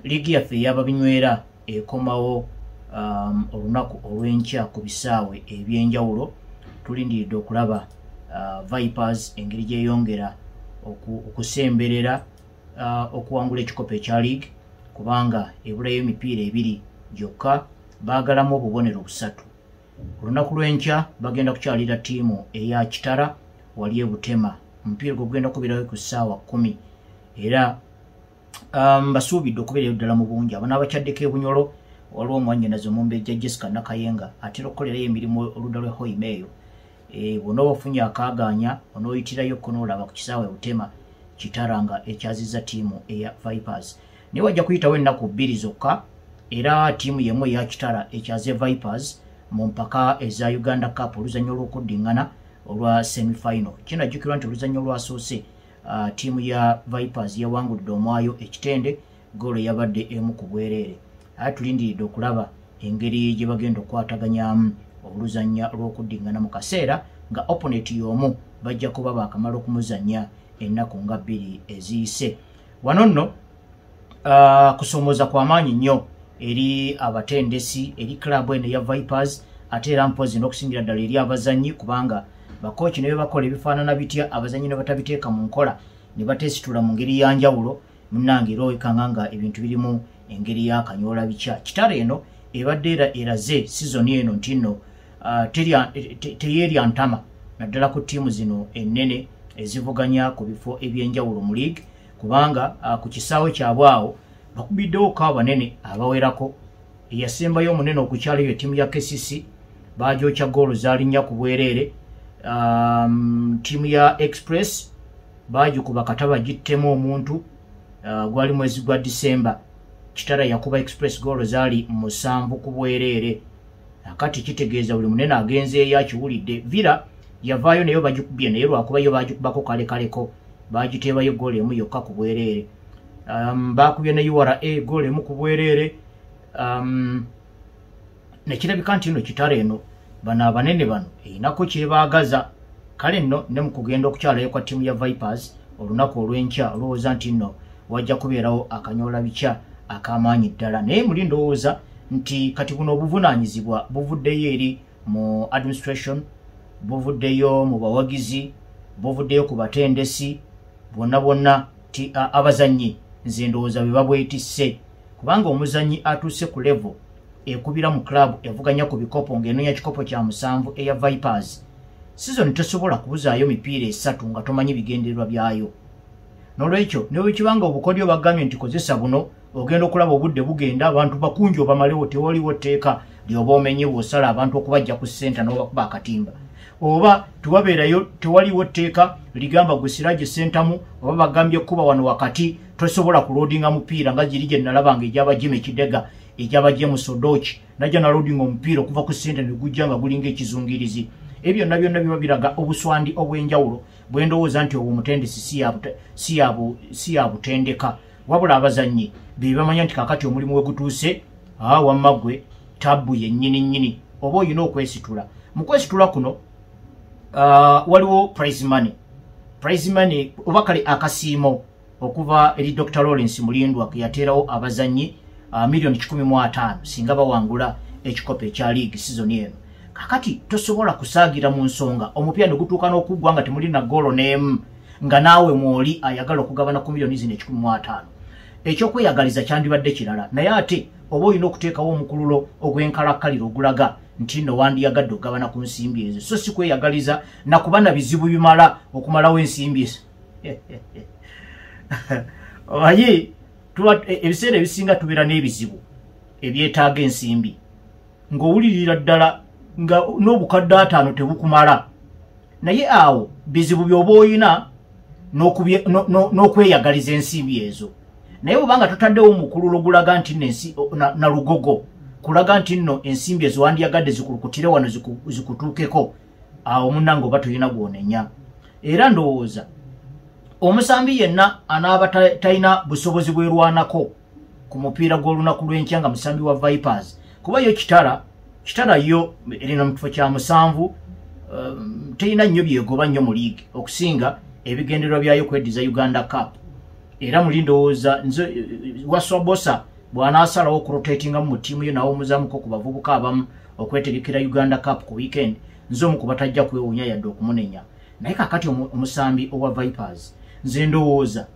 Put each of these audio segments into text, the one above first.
ligi yaffe y'ababinywera ekomawo olunaku olw'enkya ku bisaawe ebyenjawulo. Tulindiridde okulaba Vipers engeri gyeyongera okusemberera okuwangula ekikopo ekya league, kubanga ebulayo emipiira ebiri gyokka, baagalamu obubonero busatu. Olunaku lw'enkya bagenda kukyalira ttiimu eya Kitara wali e Butema. Omupiira gugenda kubirayo ku ssaawa 10 era basuubidde okubeerayo ddala mu bungi. Abana abakyaddeko e Bunyolo waliwo omwannyinaze Mumbejja Jessica Nakayenga atera okukolerayo emirimu oludda lw'e Hoimeeyo. Bw'onooba ofunye akaaganya onooyitirayo konoolaba ku kisaawe Butema Kitara nga ekyazizza ttiimu eya Vipers. Naye wajja kuyitawo ennaku 2 zokka era ttiimu yemu eya Kitara ekyaze Vipers mu mpaka eza Uganda Cup oluzannya olw'okuddiŋŋana olwa semi-final. Kinajjukirwa nti oluzannya olwasoose ttiimu ya Vipers yawangulidde Omwayo ekitende, goolo yabadde emu ku bwereere. Tulindiridde okulaba engeri gye bagenda okukwataganyamu oluzannya lw'okuddiŋŋana mu kaseera nga opponent y'omu bajja kuba baakamala okumuzannya ennaku nga 2 eziyise. Wano nno kusomooza kw'amaanyi nnyo eri abatendesi, eri club eno ya Vipers, ate era mpozi n'okusingira ddala eri abazannyi, kubanga bakooki ne bwe bakola ebifaanana bitya abazannyi ne batabiteeka mu nkola ne bateesitula mu ngeri ya njawulo, munnange era owekanga nga ebintu birimu engeri y'akanyoola bikya. Kitara eno ebadde era eraze sizoni eno nti nno teyeerya ntama naddala ku ttiimu zino ennene ezivuganya ku bifo ebyenjawulo mu league, kubanga ku kisaawe kyabwe awo bakubiddewo ko abanene abawerako. Eyasembayo omunene okukyalayo ttiimu ya KCC bagyokya goolo zaalinnya ku bwereere. Ttiimu ya Express bagikuba kataba gittemu omuntu, gwali mwezi gwa Disemba. Kitara yakuba Express goolo zaali 7 ku bwereere. Akati kitegeeza buli munene agenzeeyo akiwulidde. Villa yavaayo nayo bagikubye, naye lwakuba yo bagikubako kalekaleko bagiteebayo goolo emu yokka ku bwereere. Bakubye ne URA goolo emu ku bwereere. Nekirabika nti nno Kitara eno bano abanene bano einako kyebaagaza. Kale nno ne mu kugenda okukyalayo kwa ttiimu ya Vipers olunaku olw'enkya olowooza nti nno wajja kubeerawo akanyoola bikya ak'amaanyi ddala. Naye muli ndowooza nti kati buno obuvunaanyizibwa buvuddeyo eri mu administration, buvuddeyo mu bawagizi, buvuddeyo ku batendesi, bonna ti abazannyi nze ndowooza be babwetisse, kubanga omuzannyi atuuse ku level ekubira mu club evuganya ku bikopo ng'enoonya kikopo kya 7 eya Vipers, season tosobola kubuzaayo mipiira 3 nga tomanyi bigendererwa byayo. N'olwekyo ne bwe kibanga obukodyo bagambye nti kozesa buno ogenda okulaba obudde bugenda abantu bakunjo bamalewo tewaliwo tteeka lyoba omenye bw'osala abantu okubajja ku ssenta n'obakuba akatimba, oba tewabeerayo tewaliwo tteeka ligamba gwe Siraje Sentamu oba bagambye kuba wano wakati tosobola kuloadinga mupiira nga giri gye nalabanga egyaba Jimmy Kidega egyaba James Odochi najja naloadinga omupiira okuva ku ssente ne gujja nga gulinga ekizungirizi. Ebyo byonna biba biraga obuswandi obw'enjawulo bwe ndowooza nti obumutendesi si yabutendeka, wabula abazannyi be bamanya nti kakati omulimu we gutuuse wamma gwe tabbu yennyini oba olina okwesitula. Mu kwesitula kuno waliwo prize money oba kale akasiimo okuva eri Dr. Lawrence Mulindwa ke yateerawo abazannyi $1,15,000 singa bawangula ekikopo ekya league season eno. Kakati tosobola kusaagira mu nsonga omupiira ne gutuuka n'okuggwa nga temuli na goolo n'emu nga naawe mwoli ayagala okugabana ku $1,15,000. Ekyokweyagaliza kyandibadde kirala, naye ate oba olina okuteekawo omukululo ogw'enkalakkaliro ogulaga nti nno wandiyagadde okugabana ku nsimbi ezo, so si kweyagaliza nakuba na bizibu bimala okumalawo ensimbi ezo. Omanyi ebiseera ebisinga tubeera n'ebizibu ebyetaaga ensimbi ng'owulirira ddala nga n'obukadde 5 tebukumala, naye awo bizibu by'oba oyina n'okweyagaliza ensimbi ezo. Naye obanga totaddewo omukululo gulaga nti na lugogo kulaga nti nno ensimbi ezo wandiyagadde zikulukutire wano zikutuukeko, awo munnange oba toyina gw'onenya. Era ndowooza omusambi yenna anaaba talina busobozi bwerwanako ku mupiira gw'olunaku lw'enkya nga musambi wa Vipers, kuba yo Kitara yo erina mu kifo kya 7 terina nnyo byegoba nnyo mu league okusinga ebigendererwa byayo kweddiza Uganda Cup. era mulindowooza nze Waswabosa bw'anaasalawo okurotatinga mu ttiimu ye nawo omuzamuko ku bavubuka abamu okwetegekera Uganda Cup ku weekend nze omu ku batajja kwewuunya yadde okumunenya naye kakati omusambi owa Vipers nze ndowooza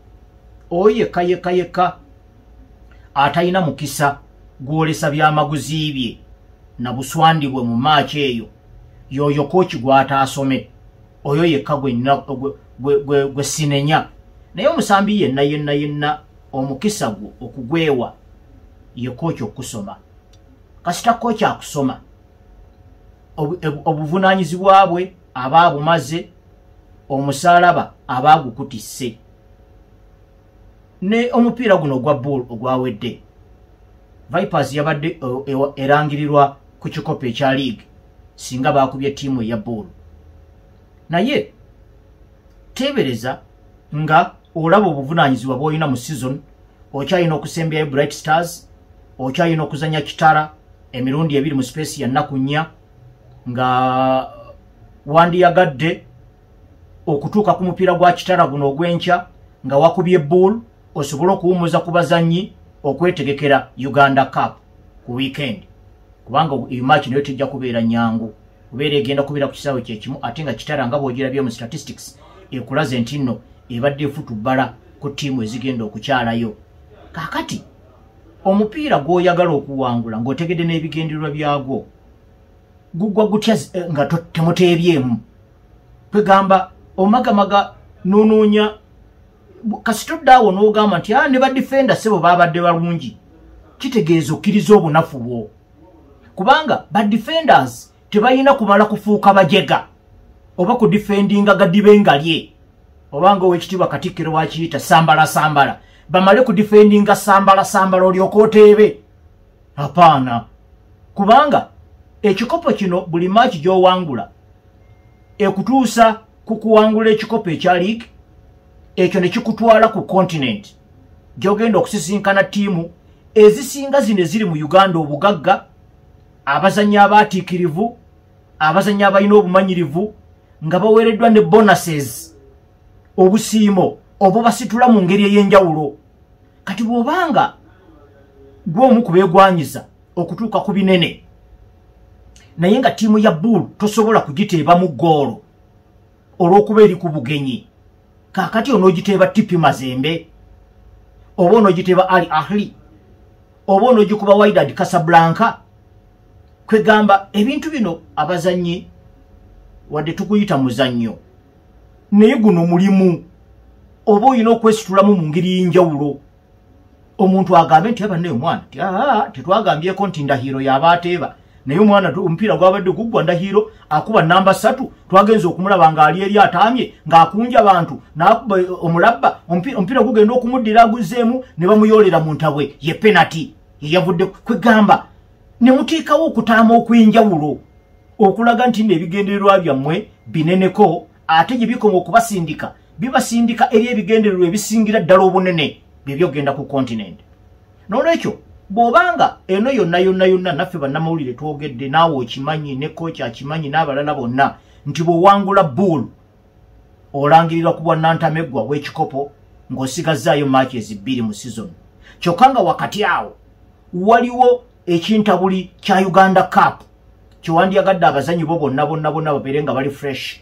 oyo yekka atalina mukisa gwolesa byamaguzi bye na buswandibwe mu maaci eyo yoyo kooki gw'ataasome oyo yekka gwe sinenya naye omusambi yenna omukisa gwo okugwewa ye kooki okusoma kasita kooki akusoma obuvunaanyizibwa bwe aba abumaze omusalaba aba agukutisse ne omupiira guno ogwa bull ogwawedde Vipers yabadde erangirirwa ku kikopo ekya league singa bakubye ttiimu eya bull naye tebereza nga olaba obuvunaanyizibwa bw'olina mu season okyalina okusembyayo Bright Stars okyalina okuzanya kitara emirundi 2 mu space ya nnaku 4 nga wandiyagadde okutuuka ku mupiira gwa kitara guno ogw'enkya nga wakubye bull osobola okuwumuza ku bazannyi okwetegekera Uganda Cup ku weekend kubanga eyo match nayo tejja kubeera nyangu kubeera egenda kubeera ku kisaawe kyekimu ate nga kitara nga bw'ogirabye mu statistics ekulaze nti nno ebadde efutubbala ku ttiimu ezigenda okukyalayo kaakati omupiira gw'oyagala okuwangula ng'otegedde n'ebigendererwa byagwo gugwa gutya nga temuteebyemu kwegamba omagamaga n'onoonya kasitodde n'ogamba nti ne badifenda sebo babadde balungi kitegeeza okkiriza obunafu bwo kubanga badefenders tebalina kumala kufuuka bajega oba kudifendinga gadibe ngalye obanga owekitiibwa Katikkiro wakiyita sambala bamale kudifendinga sambala olyoka oteebe apaana kubanga ekikopo kino buli maaki gy'owangula ekutuusa ku kuwangula ekikopo ekya league ekyo ne kikutwala ku continent gy'ogenda okusisinkana ttiimu ezisinga zino ziri mu Uganda obugagga abazannyi abaatiikirivu abazannyi abalina obumanyirivu nga baweereddwa ne bonuses obusiimo obo basitula mu ngeri ey'enjawulo kati bw'obanga gw'omu ku beegwanyiza okutuuka ku binene naye nga ttiimu ya bull tosobola kugiteeba mu ggoolo olw'okuba eri ku bugenyi kaakati onoogiteeba Tipi Mazembe oba onoogiteeba Al Ahly oba onoogikuba Wydad Casablanca kwegamba ebintu bino abazannyi wadde tukuyita muzannyo naye guno mulimu oba olina okwesitulamu mu ngeri y'enjawulo omuntu agambe nti aba naye omwana tetwagambyeko nti ndahiro y'abaateeba naye omwana omupiira gwabadde guggwa ndahiro akuba namba 3 twagenza okumulaba ng'ali eri ataamye ng'akunja abantu n'akuba omulabba omupiira gugenda okumuddira aguzzeemu ne bamuyoolera mu ntabwe ye penalty yeyavudde kwegamba ne muteekawo okutaama okw'enjawulo okulaga nti n'ebigendererwa byammwe bineneko ate gye bikoma okubasindika bibasindika eri ebigendererwa ebisingira ddala obunene bye byogenda ku continent n'olwekyo bw'obanga eno yonna naffe bannamawulire twogedde naawe okimanyi ne kooki akimanyi n'abalala bonna nti bw'owangula bull olangirirwa ku bwannantameggwa w'ekikopo ng'osigazzaayo maaki 2 mu season kyokka nga wakati awo waliwo ekintabuli kya Uganda Cup kyewandiyagadde abazanyi bo bonna babeere nga bali fresh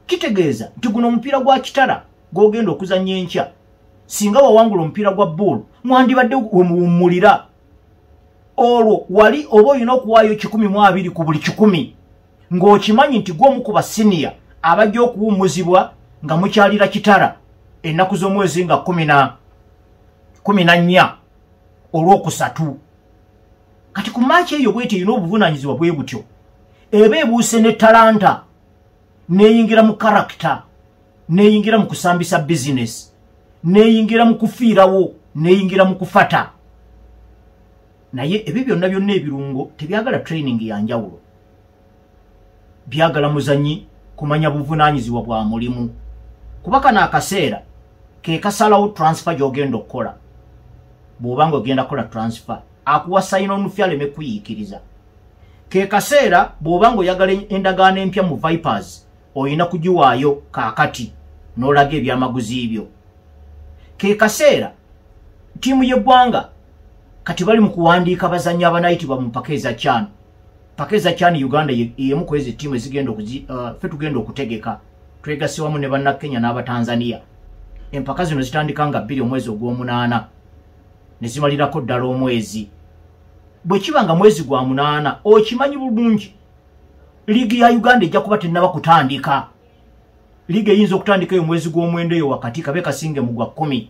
kitegeeza nti guno omupiira gwa kitara gw'ogenda okuzannya enkya singa wawangula omupiira gwa bull mwandibadde wemuwummulira olwo wali oba olina okuwaayo 12 ku buli 100 ng'okimanyi nti gw'omu ku basiniya abajja okuwummuzibwa nga mukyalira kitara ennaku z'omwezi nga 14 olw'okusatu kati ku maaki eyo bwete erina obuvunaanyizibwa bwe butyo eba ebuuse ne talanta neeyingira mu karakita neeyingira mu kusambisa bizinesi neeyingira mu kufiirawo neeyingira mu kufata naye ebyo byonna ebirungo tebyagala training ya njawulo byagala muzannyi kumanya buvunaanyizibwa bwa mulimu kuba kano akaseera ke kasalawo transfer gy'ogenda okukola bw'obanga ogenda kukola transfer akuwa sign on fee aleme kuyiikiriza ke kaseera bw'obanga oyagala endagaano empya mu Vipers oyina kugiwaayo kaakati n'olaga ebyamaguzi byo ke kaseera tiimu y'eggwanga kati bali mu kuwandiika bazannyi abanayitibwa mu mpaka eza CHAN. Mpaka eza CHAN Uganda y'emu ku ezo ttiimu ezigenda ffe tugenda okutegeka twegase wamu ne bannakenya n'abatanzania. Empaka zino zitandika nga 2 omwezi ogw'omunaana ne zimalirako ddala omwezi. Bwe kiba nga mwezi gwa munaana okimanyi bulungi liigi ya Uganda ejja kuba tennaba kutandika. Liigi eyinza okutandika omwezi gw'omwenda eyo wakati kabe kasinge mu gwa 10.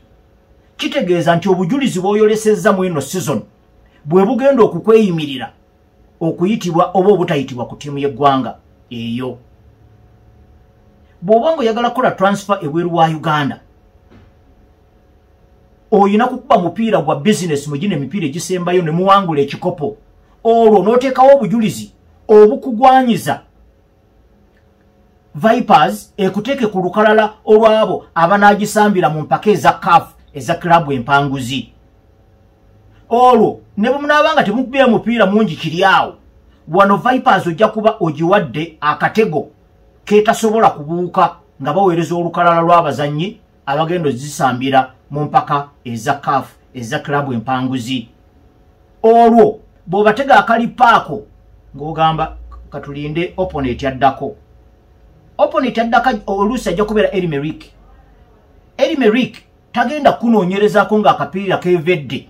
Kitegeeza nti obujulizi bw'oyolesezza mu eno season bwe bugenda okukweyimirira okuyitibwa oba obutayitibwa ku ttiimu y'eggwanga eyo. Bw'oba ng'oyagala kukola transfer ebweru wa Uganda oyina kukuba mupiira gwa business mu gino emipiira egisembayo ne muwangula ekikopo olwo n'oteekawo obujulizi obukugwanyiza Vipers ekuteeke ku lukalala olwabo abanaagisambira mu mpaka eza CAF eza klabu empanguzi. Olwo ne bwe munaabanga temukubira mupiira mungi kiri awo wano Vipers ojja kuba ogiwadde akatego ketasobola kubuuka nga baweereza olukalala lw'abazannyi abagenda zisambira mu mpaka eza CAF eza klabu empanguzi. Olwo bw'obatega akalipaako ng'ogamba katulinde opponent yaddako. Opponent yaddaka oluusi ajja kubeera Elimerick. Elimerick tagenda kunoonyerezaako ng'akapiira keevedde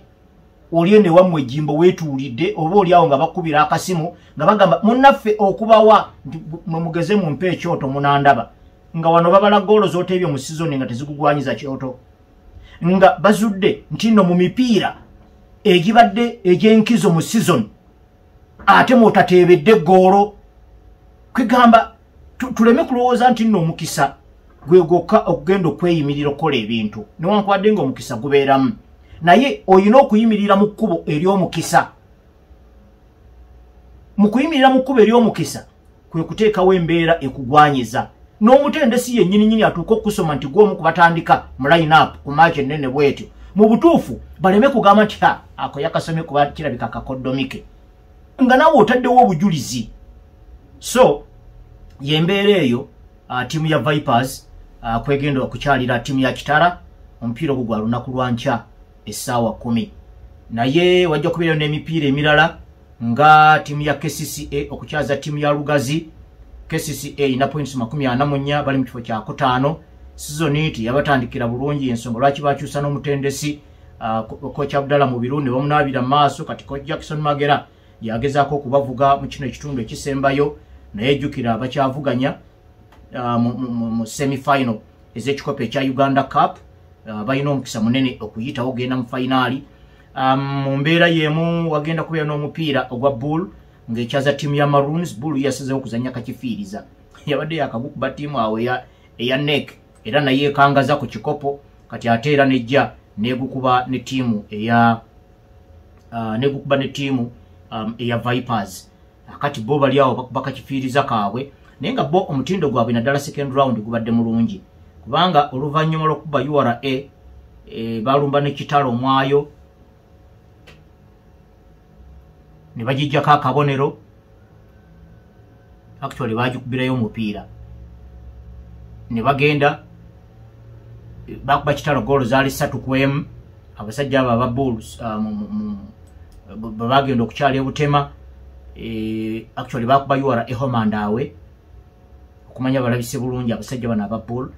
olye ne wammwe ejjimbo weetuulidde oba oli awo nga bakubira akasimu nga bagamba munnaffe okubawa nti mugeze mu mpa ekyoto munandaba nga wano babala goolo z'oteebye mu sizoni nga tezigugwanyiza kyoto nga bazudde nti nno mu mipiira egibadde egy'enkizo mu sizoni ate mw'otateebedde goolo. Kwegamba tuleme kulowooza nti nno omukisa gwe gwokka okugenda okweyimirira okukola ebintu newankubadde ng'omukisa gubeeramu naye oyina okuyimirira mu kkubo ery'omukisa. Mu kuyimirira mu kkubo ery'omukisa kwe kuteekawo embeera ekugwanyiza n'omutendesi yennyini atuuka okusoma nti gw'omu kubatandika mu line-up ku match ennene bwetyo mu butuufu baleme kugamba nti ako yakasomye kuba kirabika kakoddomike nga naawe otaddewo obujulizi. So yembeera eyo ttiimu ya Vipers kwegenda okukyalira ttiimu ya Kitara omupiira ogwo gwa lunaku lwa nkya essaawa 10. Naye wajja kubeera n'emipiira emirala nga ttiimu ya KCCA okukyaza ttiimu ya Lugazi. KCCA ina points 44 bali mu kifo kya 5. Sizoni yabatandikira bulungi ensonga lwaki bakyusa n'omutendesi Coach Abdallah Mubiru ne bamunaabira maaso kati Coach Jackson Magera yagezaako okubavuga mu kino ekitundu ekisembayo naye ejjukira abakyavuganya mu semi-final ez'ekikopo ekya Uganda Cup balina omukisa munene okuyitawo genda mu finaali. Mu mbeera y'emu wagenda kubeera n'omupiira ogwa Bull ng'ekyaza ttiimu ya Maroons. Bull yasazeewo okuzannya kakifiiriza yabadde yakagukuba ttiimu awo eya NEC era naye ekangaza ku kikopo kati ate era nejja negukuba ne ttiimu eya Vipers. Akati bo bali awo bakuba kakifiiriza kaabwe naye nga bo omutindo gwabwe naddala second round gubadde mulungi kubanga oluvannyuma lw'okuba URA balumba ne kitalo omwayo ne bagijjako akabonero. Actually bagikubirayo omupiira ne bagenda bakuba kitalo goolo zaali 3-1. Abasajja abo aba Bulls bagenda okukyala ebutema. Actually bakuba URA Homandawe okumanya balabise bulungi abasajja bano aba Bull.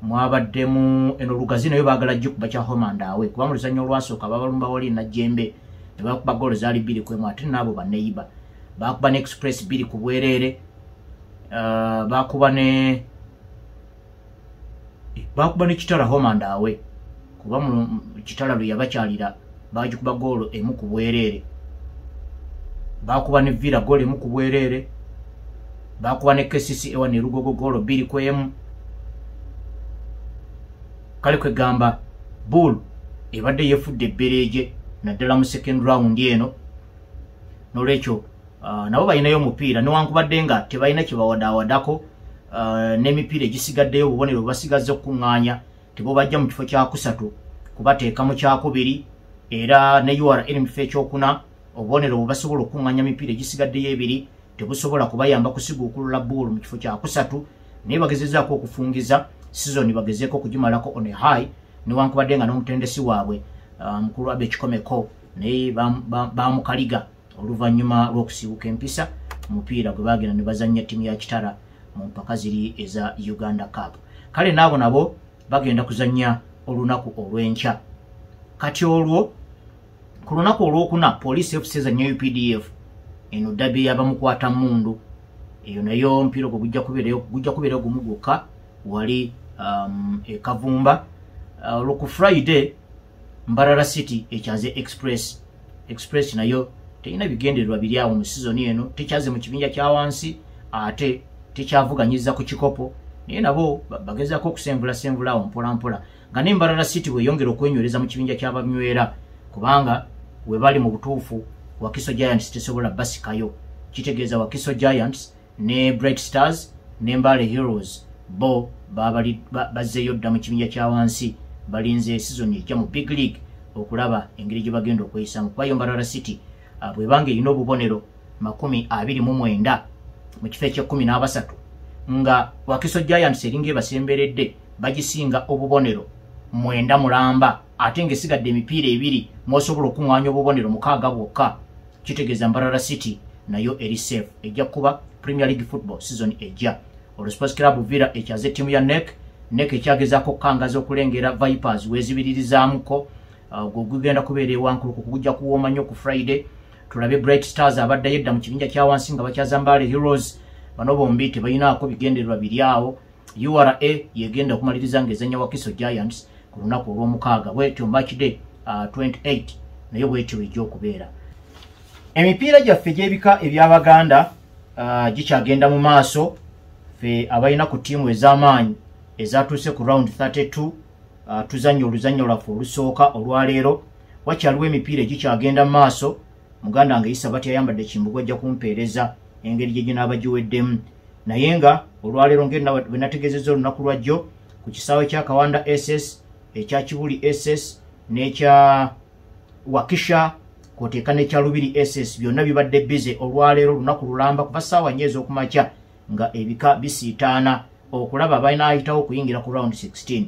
Mwabaddemu eno Lugazi nayo baagala gikuba kya Homandawe kuba mu luzannya olwasooka babalumba wali na Jembe ne bakuba goolo zaali 2-1 ate nabo baneiba bakuba ne Express 2 ku bwereere. Bakuba ne Kitala Homandawe kuba mu Kitala lwe yabakyalira bagikuba goolo emu ku bwereere. Bakuba ne Villa goolo emu ku bwereere. Bakuba ne KCC ewa ne Lugogo goolo 2-1. Kale kwegamba Bull ebadde yefudde ebbereege naddala mu second round eno n'olwekyo nabo balinayo omupiira newankubadde nga tebalina kye bawadaawadako n'emipiira egisigaddeyo obubonero basigaze okuŋŋaanya tebo bajja mu kifo kya 3 kubateeka mu kya 2 era ne URA eri mu kifo ekyokuna obubonero bubasobola okuŋŋaanya mipiira egisigaddeyo 2 tebusobola kubayamba kusiguukulula Bull mu kifo kya 3 naye bagezezzaako okufungiza season bagezeeko okugimalako on a high newankubadde nga n'omutendesi waabwe mukulu Abe Kikomeko naye bamukaliga oluvannyuma lw'okusiibuka empisa omupiira gwe bagenda ne bazannya ttiimu ya Kitara mu mpaka ziri eza Uganda Cup. Kale naabo nabo bagenda kuzannya olunaku olw'enkya. Kati olwo ku lunaku olwokuna Police FC ezannya UPDF eno ddabi yabamukwata mundu eyo nayo omupiira gwe gujja kubeerayo gumu gwokka wali e Kavumba. Olwo ku Friday Mbarara City ekyaze Express nayo terina bigendererwa biri awo mu sizoni eno, tekyaze mu kibinja kya wansi ate tekyavuganyiza ku kikopo naye nabo bagezaako okusemvula awo mpola nga ne Mbarara City weyongera okwenywereza mu kibinja ky'abanywera kubanga we bali mu butuufu Wakiso Giants tesobola basikayo. Kitegeeza Wakiso Giants ne Bright Stars ne Mbale Heroes bo bazzeeyo dda mu kibinja kya wansi balinze season ejja mu Big League okulaba engeri gye bagenda okweyisamu. Kwayo Mbarara City bwebange erina obubonero 29 mu kifo ekye13 nga Wakiso Giants eringa ebasemberedde bagisinga obubonero 9 mulamba ate ng'esigadde emipiira 2 mwosobola okuŋŋaanya obubonero 6 bwokka. Kitegeeza Mbarara City nayo eri safe ejja kuba Premier League Football season ejja. Sports Club Villa ekyaze ttiimu ya NEC ekyagezaako okukangaza okulengera Vipers weezibiririzaamuko gugenda kubeera ewankuluko kugujja kuwooma nnyo ku Friday. Tulabe Bright Stars abaddayo edda mu kibinja kya wansi nga bakyaza Mbale Heroes bano bombi tebalinaako bigendererwa biri awo. URA yegenda okumaliriza ng'ezannya Wakiso Giants ku lunaku olw'omukaaga bwetyo match day 28 naye bwetyo ejja okubeera. Emipiira gyaffe gy'ebika eby'Abaganda gikyagenda mu maaso. Ffe abalina ku ttiimu ez'amaanyi ezatuuse ku round 32 tuzannya oluzannya lwaffe olusooka olwaleero. Wakyaliwo emipiira egikyagenda mu maaso. Muganda nga Issa Bati ayambadde Kimbugwe ajja kumpeereza engeri gye ginaaba giweddemu naye nga olwaleero ngeri bwe nategeezezza olunaku lwajjo ku kisaawe kya Kawanda SS ekya Kibuli SS n'ekya Wakisha kwoteeka n'ekya Lubiri SS byonna bibadde bize olwaleero lunaku lulamba kuva ssaawa 4 ez'okumakya nga ebika bisiitaana okulaba abalina ayitawo okuyingira ku round 16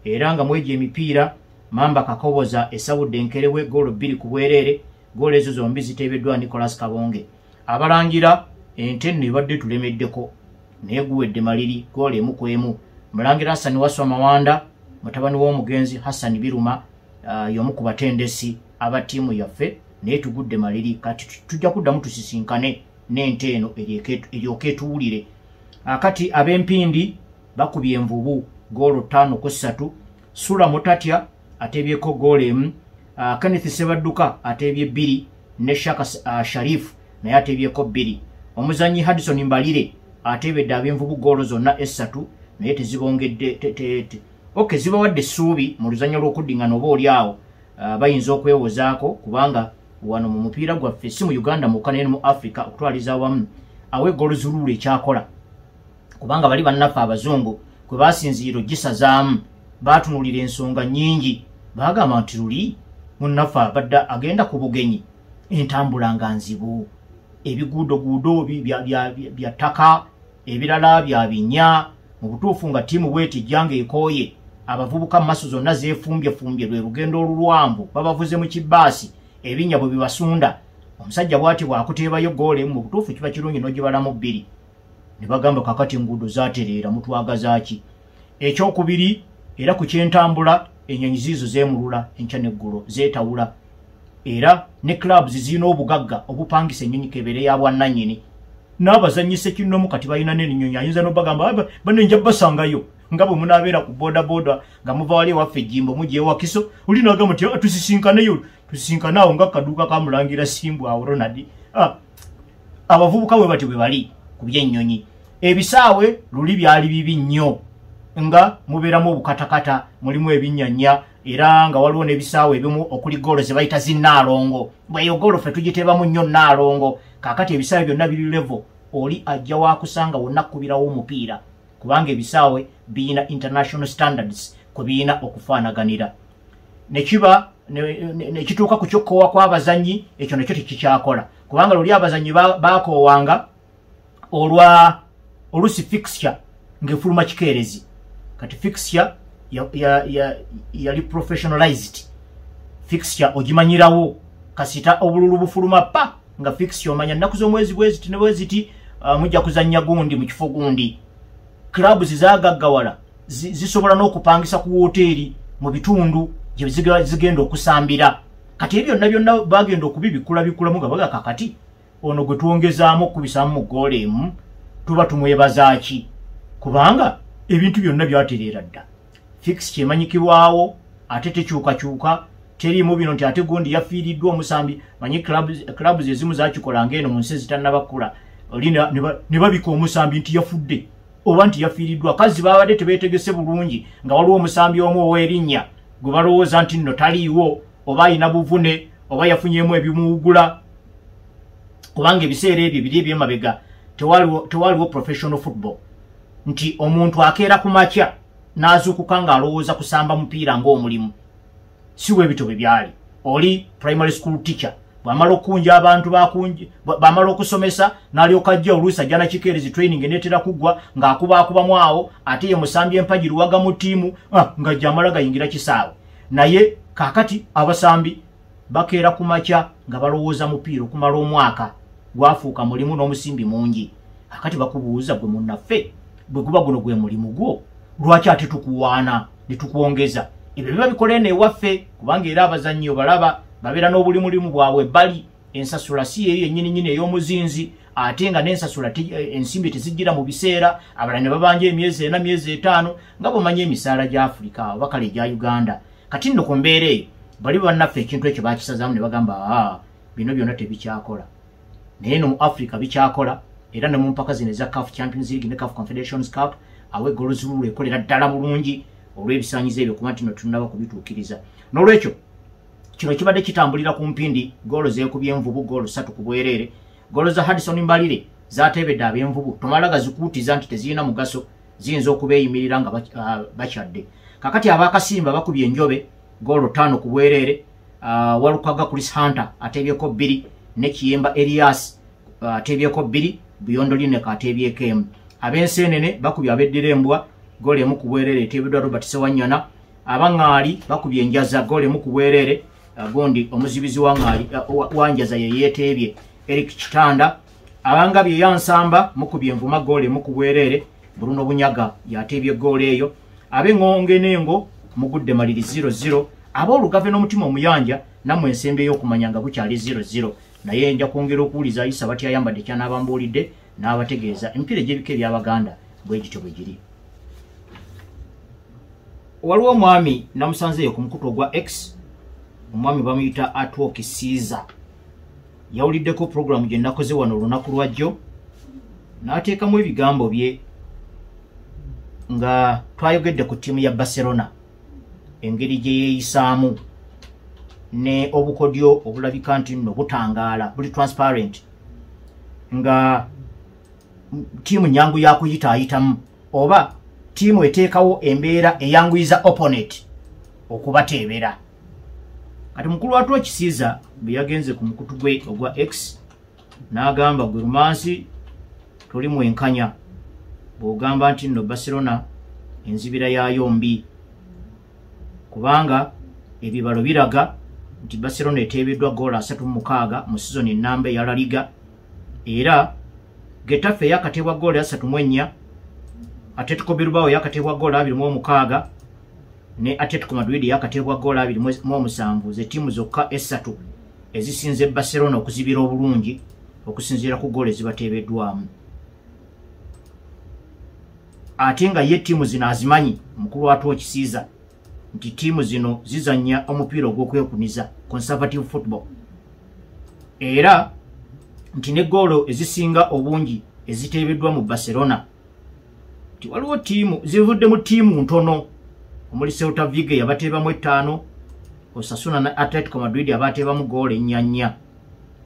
era nga mwegyo emipiira Mamba Kakoboza esawudde Nkerewe goolo 2 ku bwereere. Goolo ezo zombi ziteebeddwa Nicholas Kabonge. Abalangira Entenne ebadde tulemeddeko naye guwedde maliri goolo 1-1. Mulangira Hassan Waswa Mawanda mutabani w'omugenzi Hassan Biruma y'omu ku batendesi aba ttiimu yaffe naye tugudde maliri kati tujja kuddamu tusisinkane n'ente eno eryoke etuwulire. Kati ab'empindi bakubye envubu goolo 5-3. Sula Mutatya ateebyeko goolo 1. Kenneth Sebadduka ateebye 2 ne Shaka Sharif naye ateebyeko 2. Omuzanyi Hudson Mbalire ateebedde ab'envubu goolo zonna 3 naye tezibongedde zibawadde essuubi mu luzannya lw'okuddingana oba oli awo bayinza okwewozaako kubanga wano mu mupiira gwaffe si mu Uganda mukka naye mu Africa okutwaliza awamu awe goolo zuluulu ekyakola kubanga bali bannaffe abazungu kwe basinziira gisazaamu baatunuulira ensonga nnyingi baagamba nti luli munnaffe abadde agenda ku bugenyi entambula nga nzibu ebiguudoguudo bya ttaka ebirala bya binnya mu butuufu nga ttiimu bwetijja ng'ekooye abavubuka mu maaso zonna zeefumbyefumbye lwe lugendo olulwanvu babavuze mu kibaasi ebinnya bwe bibasunda omusajja bw'ati bw'akuteebayo goolo emu mu butuufu kiba kirungi n'ogibalamu 2 ne bagamba kakati enguudo zaatereera mutwagazaaki. Ekyokubiri era ku kyentambula ennyonyi ziizo zeemulula enkya n'eggulo zeetawula era ne clubs zirina obugagga obupangisa ennyonyi kebere ya bwannannyini n'abazannyisa kinnomu kati balina n'ennyonyi ayinza n'obagamba bano nja basangayo nga bwe munaabeera ku bodaboda nga muva wali ewaffe ejjimbo mujja ewakiso oli n'agamba nti tusisinkanayo tusisinkane awo nga kaduuka kamulangira Simbu awo Ronald. Abavubuka bwe bati bwe bali ku by'ennyonyi. Ebisaawe luli byali bibi nnyo nga mubeeramu obukatakata mulimu ebinnyanya era nga waliwo n'ebisaawe ebimu okuli goolo ze bayita zinnaalongo. Bweyo goolo ffe tugiteebamu nnyo nnaalongo kaakati ebisaawe byonna biri level oli ajja waakusanga wonna kkubirawo omupiira kubanga ebisaawe biyina international standards kwe biyina okufaanaganira. Nekiba nekituuka ku kyokkowa kw'abazannyi ekyo nakyo tekikyakola kubanga luli abazannyi baakoowanga olusi fixture ng'efuluma kikeerezi kati fixture yali professionalized fixture ogimanyirawo kasita obululu bufuluma pa nga fixture omanya nnaku z'omwezi bweziti ne bweziti mujja kuzannya gundi mu kifo gundi clubs zagaggawala zisobola n'okupangisa ku woteeri mu bitundu gye zigenda okusambira kati ebyo byonna bagenda okubibikulamu nga bagaka kati ono gwe twongezaamu okubisaamu mu goolo emu tuba tumwebaza ki kubanga ebintu byonna byatereera dda fix kyemanyikibwawo ate tekyukakyuka teriimu bino nti ate gundi yafiiriddwa omusambi manyi clubs ezimu zakikolanga eno mu nsi ezitannabakula oli ne babika omusambi nti yafudde oba nti yafiiriddwa kazi babadde tebeetegese bulungi nga waliwo omusambi omu ow'erinnya gwe balowooza nti nno taliiwo oba ayina buvune oba yafunyemu ebimuwugula kubanga ebiseera ebyo biri ebyemabega tewaliwo professional football nti omuntu akeera ku makya n'azuukuka ng'alowooza kusamba mupiira ng'omulimu si bwe bito bwe byali oli primary school teacher bw'amala okunja abantu bw'amala okusomesa n'alyoka ajja oluusi ajja na kikeerezi training eneetera kuggwa ng'akubamu awo ate ye musambi empagi luwaga mu ttiimu ng'ajja amala gayingira kisaawe naye kaakati abasambi bakeera ku makya nga balowooza mupiira okumala omwaka gwafuuka mulimu n'omusimbi mungi akati bakubuuza gwe munnaffe bwe guba guno gwe mulimu gwo lwaki ate tukuwaana ne tukwongeza ebyo biba bikola eno ewaffe kubanga era abazannyi obalaba babeera n'obulimulimu bwabwe bali ensasula si eyo yennyininyini ey'omuzinzi ate nga n'ensasula ensimbi tezijjira mu biseera abalala ne babanja emyezi 4 myezi 5 nga bw'omanyi emisaala gya Afulika oba kale egya Uganda kati nno ku mbeera eyo bali bannaffe ekintu ekyo bakisazaamu ne bagamba bino byonna tebikyakola naye no mu Africa bikyakola era ne mu mpaka zino eza CAF Champions League ne CAF Confederations Cup awe Golo Zulu ekolera ddala bulungi olw'ebisaanyizo ebyo kuba nti no tunaba kubituukiriza n'olwekyo kino kibadde kitambulira ku mpindi goolo zeekubye envubu goolo 3 ku bwereere goolo za Hudson Mbalire zateebedde ab'envubu tomala gazikuutiza nti tezirina mugaso ziyinza okubeeyimirira nga bakyadde kakati abakasimba bakubye enjobe goolo 5 ku bwereere Walukaga Chris Hunter ateebyeko 2 ne Kiyemba Elias ateebyeko 2 Buyondo Lineka ateebyeko 1 ab'Enseenene bakubye ab'Eddirembwa goolo 1 ku bwereere eteebeddwa Robert Sewanyana abangaali bakubye enjaza goolo 1 ku bwereere gondi omuzibizi wanjaza ye yeteebye Eric Kitanda abangabye yansamba mukubye envuma goolo 1 ku bwereere Bruno Bunyaga yateebye goolo eyo ab'Engonge Nengo mugudde maliri 0-0 aboolugave n'omutima omuyanja nammwe ensembe y'okumanya nga bukyali 0-0 naye nja kwongera okuwuliza Isa batya ayambadde kyanaabambuulidde n'abategeeza emipiira egy'ebika eby'Abaganda bwe gityo bwe giri. Waliwo omwami namusanzeeyo ku mukutu ogwa X omwami bamuyita Artwork Caesar yawuliddeko programu gye nakoze wano olunaku lwajjo n'ateekamu ebigambo bye nga twayogedde ku ttiimu ya Barcelona engeri gye yeeyisaamu ne obukodyo obulabika nti nno butangaala buli transparent nga ttiimu nyangu yakuyitaayitamu oba ttiimu eteekawo embeera eyanguyiza opponent okubateebera kati mukulu watu ekisiiza bwe yagenze ku mukutu gwe ogwa X n'agamba gwe Rumansi toli mwenkanya bw'ogamba nti nno Barcelona enzibira yaayo mbi kubanga ebibalo biraga nti Barcelona eteebeddwa goolo 36 mu sizoni ennamba eya La Liga era Getafe yakateebwa goolo 34 Atletico Bilbao yakateebwa goolo 26 ne Atletico Madrid yakateebwa goolo 27 ze ttiimu zokka esatu ezisinze Barcelona okuzibira obulungi okusinziira ku goolo ezibateebeddwamu ate nga ye ttiimu zino azimanyi mukulu watu ekisiiza nti ttiimu zino zizannya omupiira ogw'okwekuniza conservative football era nti ne goolo ezisinga obungi eziteebeddwa mu Barcelona nti waliwo ttiimu zivudde mu ttiimu ntono omuli Celta Vigo yabateebamu 5 Osasuna na Atletico Madrid abateebamu goolo 4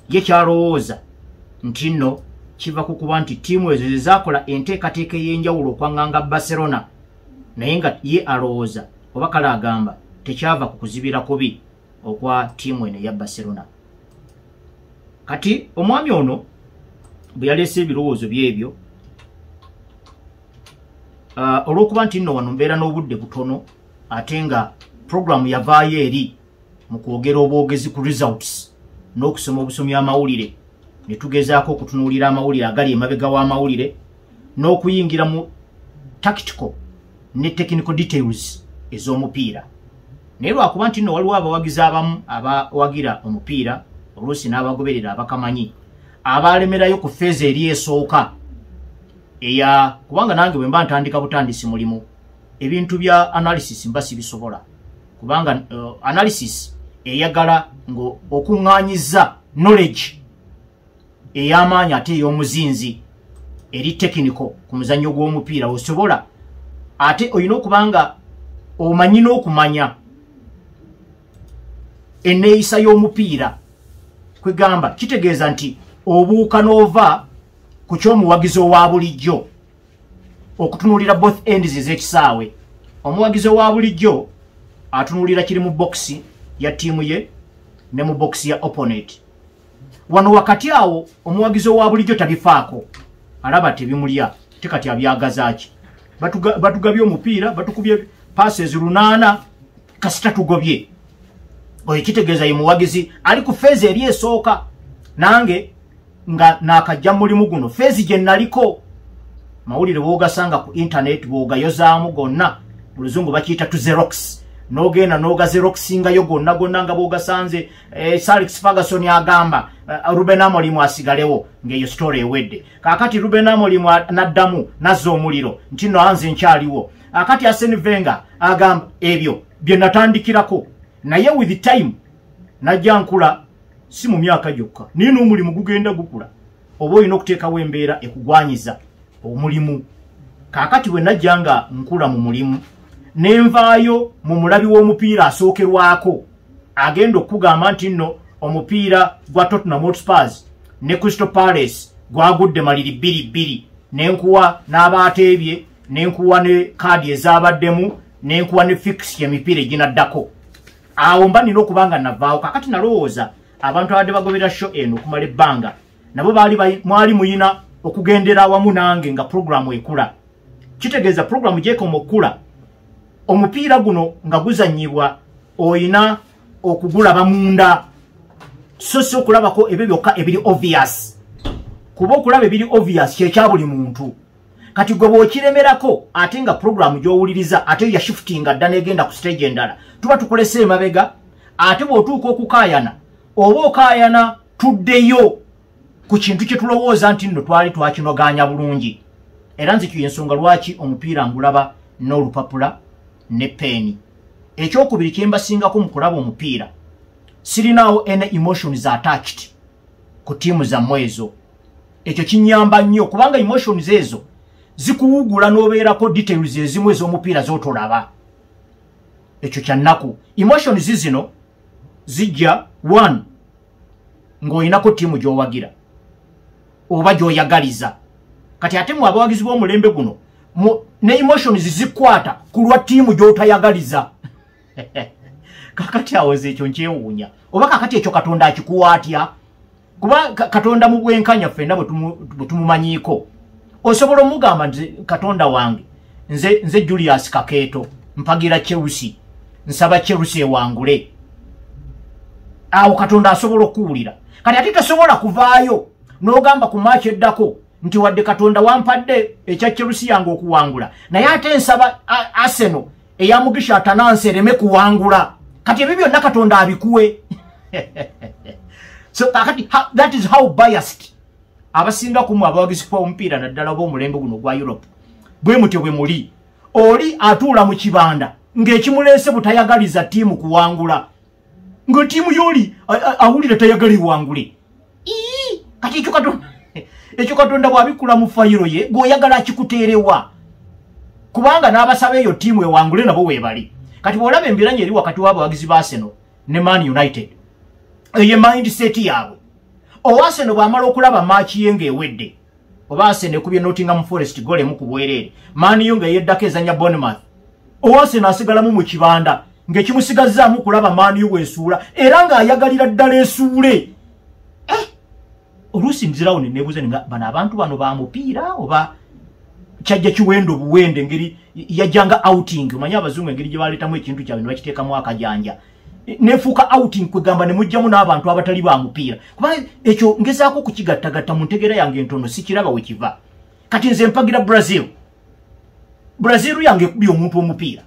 ye kyalowooza nti nno kiva ku kuba nti ttiimu ezo zezaakola enteekateeka ey'enjawulo okwaŋŋanga Barcelona naye nga ye alowooza oba kale agamba tekyava ku kuzibira kubi okwa ttiimu eno eya Barcelona. Kati omwami ono bwe yaleese ebirowoozo byebyo olw'okuba nti nno wano mbeera n'obudde butono atenga program yavaayo eri mu kwogera obwogezi ku results n'okusoma obusomi amawulire ne tugezaako okutunuulira amawulire agali emabega w'amawulire n'okuyingira mu tactical ne technical details ez'omupiira. Naye lwakuba nti nno waliwo abawagizi abamu abawagira omupiira oluusi n'abagoberera abakamanyi abalemerayo ku feezi eri esooka eya kubanga nange bwe mba ntandika butandisi mulimu ebintu bya analysis mba sibisobola kubanga analysis eyagala ngo okuŋŋaanyiza knowledge ey'amaanyi ate ey'omuzinzi eri technical ku muzannyo gw'omupiira osobola ate olina okubanga omanyi n'okumanya enneeyisa y'omupiira kwegamba kitegeeza nti obuuka n'ova ku ky'omuwagizi owa bulijjo okutunuulira both ends ez'ekisaawe. Omuwagizi owa bulijjo atunuulira kiri mu boxi ya ttiimu ye ne mu boxi ya opponent. Wano wakati awo omuwagizi owa bulijjo tabifaako alaba tebimulya tekati abyagazaaki batugabye omupiira batukubye passes 8 kasita tugobye. Oyo kitegeeza ye muwagizi ali ku feezi eri esooka nange nga nakajja mulimu guno feezi gye naliko mawulire bw'ogasanga ku internet bw'ogayozaamu gonna mu luzungu bakiyita tu Xerox n'ogenda n'ogazeroxingayo gonna nga bw'ogasanze Alex Ferguson agamba Ruben Amorim asigalewo ng'eyo story ewedde. Kaakati Ruben Amorim n'addamu nazza omuliro nti nno anze nkyaliwo. Akati Arsene Wenger agamba ebyo bye natandikirako naye with the time najja nkula si mu myaka gyokka niino omulimu gugenda gukula oba olina okuteekawo embeera ekugwanyiza omulimu. Kaakati bwe najja nga nkula mu mulimu nenvaayo mu mulabi w'omupiira asookerwako agenda okugamba nti nno omupiira gwa Tottenham Hotspur ne Crystal Palace gwagudde maliri 2-2 nenkuwa n'abaateebye nenkuwa ne kaadi ezaabaddemu nenkuwa ne fix y'emipiira eginaddako. Awo mba nina okubanga navaawo. Kakati nalowooza abantu abadde bagobera show eno okumala ebbanga nabo mwali muyina okugendera awamu nange nga programu ekula. Kitegeeza programu gyekoma okula omupiira guno nga guzannyibwa oyina okugulaba munda so si okulabako ebyo byokka ebiri obvious kuba okulaba ebiri obvious kyekya buli muntu. Kati gwe bw'okiremerako ate nga programu gy'owuliriza ate ya shiftinga dda negenda ku stage endala tuba tukolesa emabega ate bw'otuuka okukaayana oba okaayana tuddeyo ku kintu kye tulowooza nti nno twali twakinoganya bulungi. Era nzikyo ensonga lwaki omupiira ngulaba n'olupapula ne peeni. Ekyokubiri kye mbasingako mu kulaba omupiira sirinaawo ene emotions attached ku ttiimu zammwe ezo. Ekyo kinyamba nnyo kubanga emotions ezo zikuwugula n'obeerako details ezimu ez'omupiira z'otolaba. Ekyo kya nnaku. Emotions zino zijja 1 ng'oyinako ttiimu gy'owagira oba gy'oyagaliza. Kati ate mu abawagizi b'omulembe guno ne emotions zikwata ku lwa ttiimu gy'otayagaliza. Kakati awo ekyo nkyewuunya oba kakati ekyo Katonda akikuwa atya kuba Katonda mu bwenkanya ffenna bwe tumumanyiiko. Osobola omugamba nti Katonda wange nze Julius Kakeeto mpagira Chelsea nsaba Chelsea ewangule. Awo Katonda asobola okuwulira. Kati ate tasobola kuvaayo n'ogamba ku match eddako nti wadde Katonda wampadde ekya Chelsea yange okuwangula naye ate nsaba Arsenal eyamugisha atanansi ereme kuwangula. Kati ebyo byonna Katonda abikuwe. So that is how biased abasinga kumu abawagizi b'omupiira naddala b'omulembe guno gwa Europe bwe mutyo bwe muli. Oli atuula mu kibanda ng'ekimuleese butayagaliza ttiimu kuwangula nga ttiimu y'oli awulira tayagala iwangule. Kati ekyo Katonda bw'abikula mu fayiro ye gw'oyagala akikuteerewa kubanga n'abasaba eyo ttiimu ewangule nabo weebali. Kati bw'olaba embiranye eri wakati w'abawagizi ba Arsenal ne Man United eyo mindset yaabwe. Arsenal bw'amala okulaba match ye ng'ewedde oba Arsenal ekubye Nottingham Forest goal emu ku bwereere Man U nga yeddako ezanya Bournemouth Arsenal asigalamu mu kibanda ng'ekimusigazaamu kulaba Man U bw'esuula era ng'ayagalira ddala esuule. Oluusi nzirawo ne neebuuza nga bano abantu bano ba mupiira oba kyajja kiwendo buwende ngeri yajanga outing manya abazungu engeri gye baletamu ekintu kyabwe bakiteekamu akajanja nefuuka outing kwegamba ne mujjamu n'abantu abatali ba mupiira kuba ekyo ngezaako kukigattagatta mu ntegeera yange entono sikiraba we kiva kati nze mpagira Brazil yange ekubye omuntu omupiira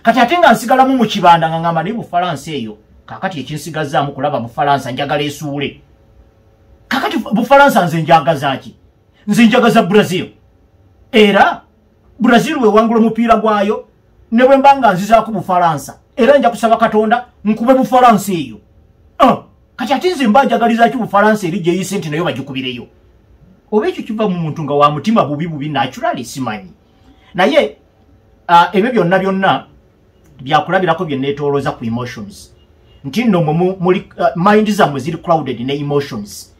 kati ate nga nsigalamu mu kibanda nga ngamba ne Bufalansa eyo kakati ekinsigazaamu kulaba Bufalansa njagala esuule kakati Bufalansa nze njagaza ki nze njagaza Brazil era Brazil we wangula mupiira gwayo ne bwe mbanga nzizaako Bufalansa era nja kusaba Katonda nkube Bufalansa eyo kati ate nze mba njagaliza ki Bufalansa eri gye yisenti nayo bagikubireyo oba ekyo kiva mu muntu nga wa mutima bubi naturally simanyi naye ebyo byonna byakulabirako bye neetoolooza ku emotions nti nno muli mind zammwe ziri crowded ne emotions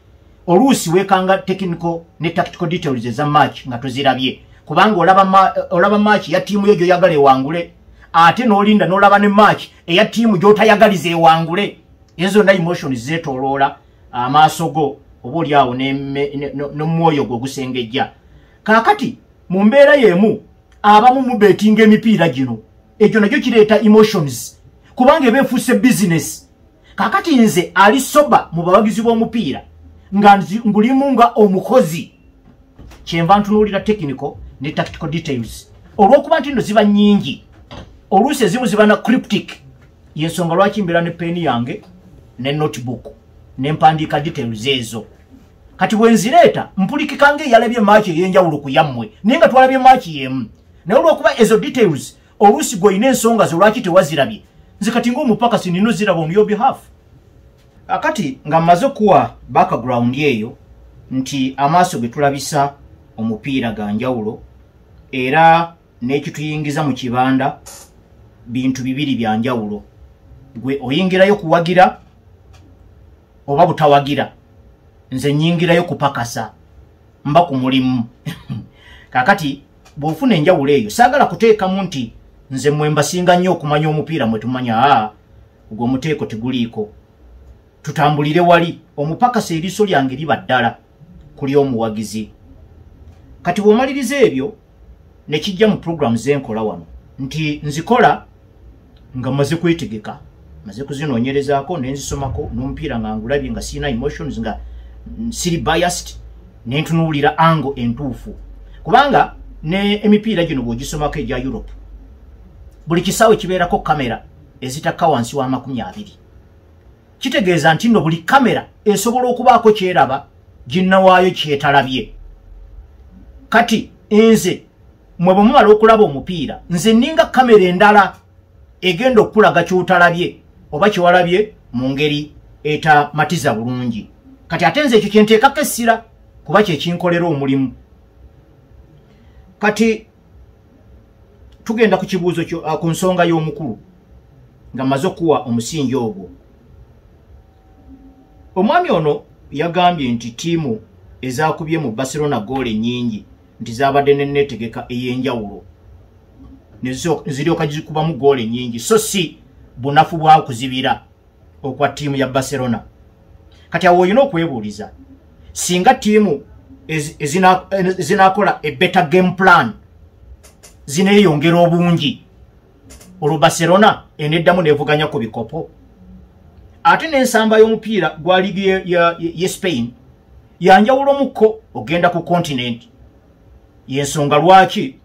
oluusi weekanga technical ne tactical details eza match nga tozirabye kubanga olaba match ya tiimu yo gyoyagala ewangule ate n'olinda n'olaba ne match eya tiimu gy'otayagaliza ewangule ezo na emotions zeetooloola amaaso go oba oli awo n'omwoyo gwe ogusengejja kaakati mu mbeera y'emu abamu mubeetinga emipiira gino ekyo nakyo kireeta emotions kubanga eba efuuse business kaakati nze ali soba mu bawagizi b'omupiira nga ngulimu nga omukozi kyenva ntunuulira technical ne tactical details olw'okuba nti nno ziba nnyingi oluusi ezimu ziba na cryptic yensonga lwaki mbeera ne peeni yange ne notebook ne mpandiika details ezo kati bwe nzireeta mpulikikanga eyalabye maaki ey'enjawulo ku yammwe naye nga twalabye maaki y'emu naye olw'okuba ezo details oluusi gw'olina ensonga zo lwaki tewazirabye nze kati ng'omupakasi nino ziraba on your behalf akati nga mmaze okuwa background eyo nti amaaso ge tulabisa omupiira ga njawulo era n'ekituyingiza mu kibanda bintu bibiri bya njawulo gwe oyingirayo kuwagira oba butawagira nze nyingirayo kupakasa mba ku mulimu kakati bw'ofuna enjawulo eyo saagala kuteekamu nti nze mmwe mbasinga nnyo okumanya omupiira mwe tumanya ogwo omuteeko teguliiko tutambulire wali omupakasa eriiso lyange liba ddala kuli omuwagizi kati bw'omaliriza ebyo ne kijja mu programu zenkola wano nti nzikola nga mmaze kwetegeka maze kuzinoonyerezaako ne nzisomako n'omupiira nga ngulabye nga sirina emotions nga siri biased ne ntunuulira ango entuufu kubanga ne emipiira gino bw'ogisomako egya Europe buli kisaawe kibeerako kamera ezitakka wansi wa 20 kitegeeza nti nno buli kamera esobola okubaako kyeraba ginnawaayo kyetalabye kati nze mwe bwe mumala okulaba omupiira nze nninga kamera endala egenda okulaga kyotalabye oba kyewalabye mu ngeri etamatiza bulungi kati ate nze ekyo kyenteekako essira kuba kyekinkolera omulimu kati tugenda ku kibuuzo ku nsonga y'omukulu nga mmaze okuwa omusingi ogwo omwami ono yagambye nti tiimu ezakubye mu Barcelona goal ennyingi nti zaabadde n'enneetegeka ey'enjawulo ziryoka gikubamu goal ennyingi so si bunafu bwa kuzibira okwa tiimu ya Barcelona kati awo olina okwebuuliza singa tiimu ezinaakola a better game plan zineeyongera obungi olwo Barcelona eneddamu neevuganya ku bikopo ate n'ensamba y'omupiira gwa liigi ye Spain yanjawulomukko ogenda ku continent yensonga lwaki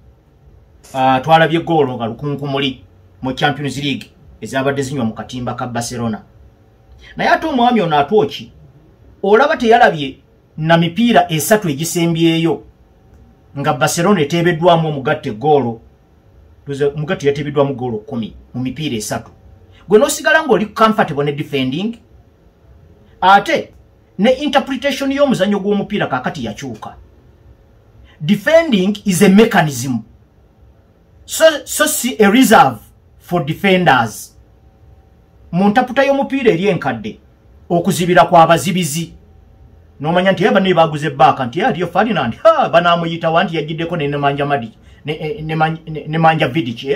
twalabye goolo nga lukunkumuli mu Champions League ezabadde zinywa mu katimba ka Barcelona naye ate omwami ono atwoki olaba teyalabye na mipiira esatu egisembyeyo nga Barcelona eteebeddwamu omugatte goolo omugatte yateebeddwamu goolo 10 mu mipiira esatu gwe n'osigala ng'oli comfortable ne defending ate ne interpretation y'omuzannyo gw'omupiira kaakati yakyuka defending is a mechanism so si a reserve for defenders mu ntaputa y'omupiira eri enkadde okuzibira kw'abazibizi n'omanya nti eba ne baguze baaka nti aliyo Ferdinand banaamuyitawa nti yagiddeko nemanja madi nemanja Vidic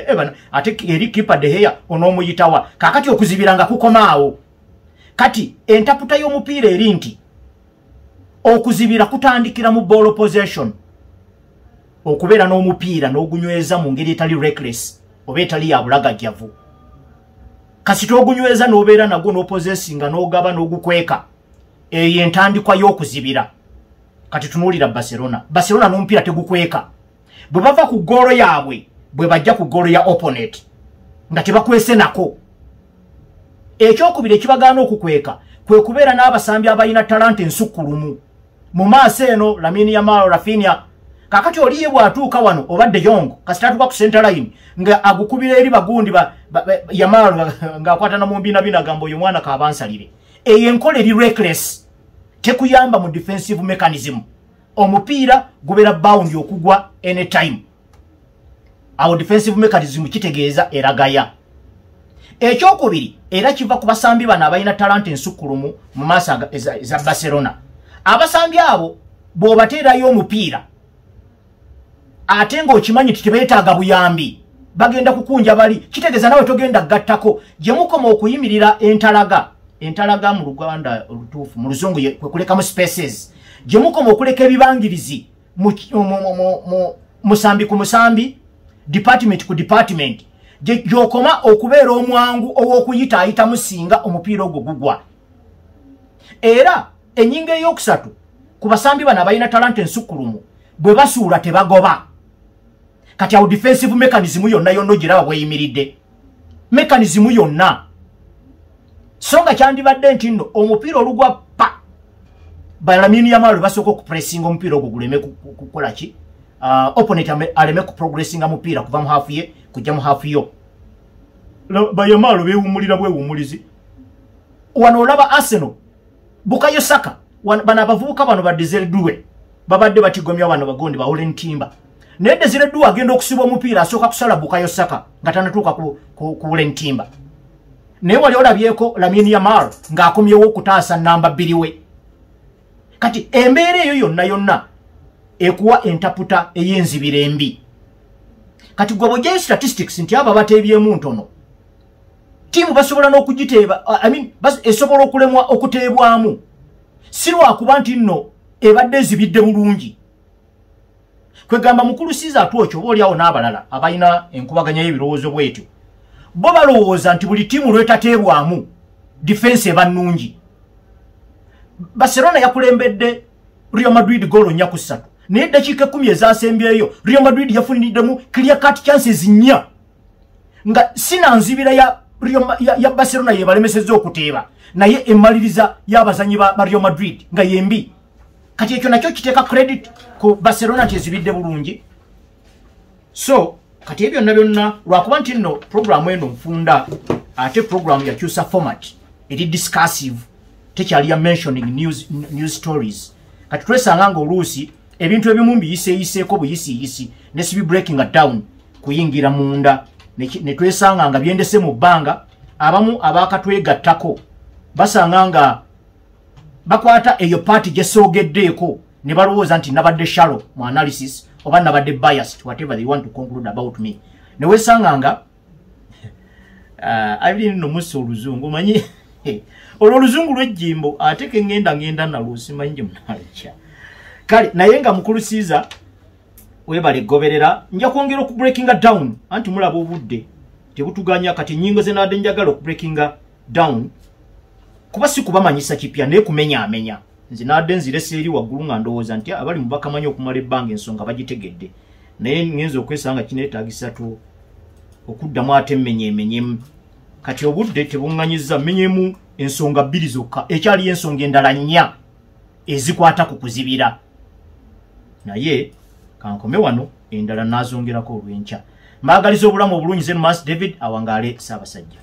ate eri kipa De Gea onoomuyitawa kaakati okuzibira nga kukomaawo kati entaputa y'omupiira eri nti okuzibira kutandikira mu ball possession okubeera n'omupiira n'ogunyweza mu ngeri etali reckless oba etali ya bulagajjavu kasita ogunyweza n'obeera nagwo n'opossessinga n'ogaba n'ogukweka eyo entandikwa y'okuzibira kati tunuulira Barcelona n'omupiira tegukweka bwe bava ku ggoolo yaabwe bwe bajja ku ggoolo ya opponent nga tebakwese nako ekyokubiri ekibagaana okukweka kwe kubeera n'abasambi abalina talanta ensukkulumu mu maaso eno Lamine Yamal Rafinha kakati oliye bwatuuka wano obadde Young kasita atuuka ku center line nga agukubira eri bagundi Yamal ng'akwata na mu mbinabina gamba oyo mwana kaabansalire eyo enkola eri reckless tekuyamba mu defensive mechanism omupiira gubeera bound okugwa anytime awo defensive mechanism kitegeeza eragaya ekyokubiri era kiva ku basambi bano abalina talanta ensukkulumu mu maaso za Barcelona abasambi abo bw'obateerayo omupiira ate ng'okimanyi tebeetaaga buyambi bagenda kukunja bali kitegeeza nawe togenda gattako gye mukoma okuyimirira entalaga mu Luganda olutuufu mu Luzungu kulekamu spaces gye mukoma okuleka ebibangirizi musambi ku musambi department ku department gyokoma okubeera omwangu ow'okuyita musinga omupiira ogwo gugwa era enyinga ey'okusatu ku basambi bano abalina talanta ensukkulumu bwe basuula tebagoba kati awo defensive mechanism yonna ogiraba bweyimiridde mechanism yonna so nga kyandibadde nti nno omupiira olugwa pa Lamine Yamal basooka okupressinga omupiira ogwo guleme kukola ki opponent aleme kuprogressinga mupiira kuva mu hafu ye kujja mu hafu yo Yamal beewumulira bwewumulizi wano olaba Arsenal Bukayo Saka bano abavubuka bano Desire Doué babadde batigomya wano bagondi ba Olen Timber naye Desire Doué agenda okusiba omupiira asooka kusala Bukayo Saka nga tanatuuka ku Olen Timber naye wali olabyeko Lamine Yamal ng'akomyewo okutaasa namba 2 we kati embeera eyo yonna ekuwa entaputa ey'enzibira embi kati gwe bw'ojjayo statistics nti abo bateebyemu ntono tiimu basobola n'okugiteeba esobola okulemwa okuteebwamu si lwakuba nti nno ebadde ezibidde bulungi kwegamba mukulu Siza Atwocho oba oliawo n'abalala abalina enkubaganya y'ebirowoozo bwetyo bo balowooza nti buli tiimu lwetateebwamu defense eba nnungi Barcelona yakulembedde Real Madrid goolo 4-3 naye eddakiika 10 ezasembyeyo Real Madrid yafuniddemu clear cut chances 4 nga sinanzibira ya Barcelona yebalemesezza okuteeba naye emmaliriza y'abazanyi ba Real Madrid nga yembi kati ekyo nakyo kiteeka credit ku Barcelona nti ezibidde bulungi so kati ebyo byonna lwakuba nti nno programu eno nfunda ate programu yakyusa format eri discussive tekyali ya mentioning news stories kati twesanga nga oluusi ebintu ebimu biyiseeyiseeko buyisiyisi ne sibi breaking down kuyingira munda ne twesanga nga byendese mu bbanga abamu abakatwegattako basanga nga bakwata eyo party gyesoogeddeeko ne balowooza nti nabadde shallow mu analysis oba nabadde biased whatever they want to conclude about me ne wesanga nga abiri nno musa oluzungu manyi olwo oluzungu lw'ejjimbo ate ke ngenda nalwo simanyi gye munalekya kale naye nga mukulu Siza webale goberera nja kwongera oku breaking down anti mulaba obudde tebutuganya kati nyingo ze nadde njagala oku breaking down kuba si kubamanyisa kipya naye kumenya amenya nze nadde nzirese eri waggulu nga ndowooza nti abali mu bakamanyi okumala ebbanga ensonga bagitegedde naye ngenza okwesanga kineetaagisa okuddamu ate emmenyeemenyemu kati obudde tebuŋŋanyizza mmenyemu ensonga 2 zokka ekyaliyo ensonga endala 4 ezikwata ku kuzibira naye kankome wano endala nazongerako olw'enkya mbaagaliza obulamu obulungi Zen Mas David awangaale Ssaabasajja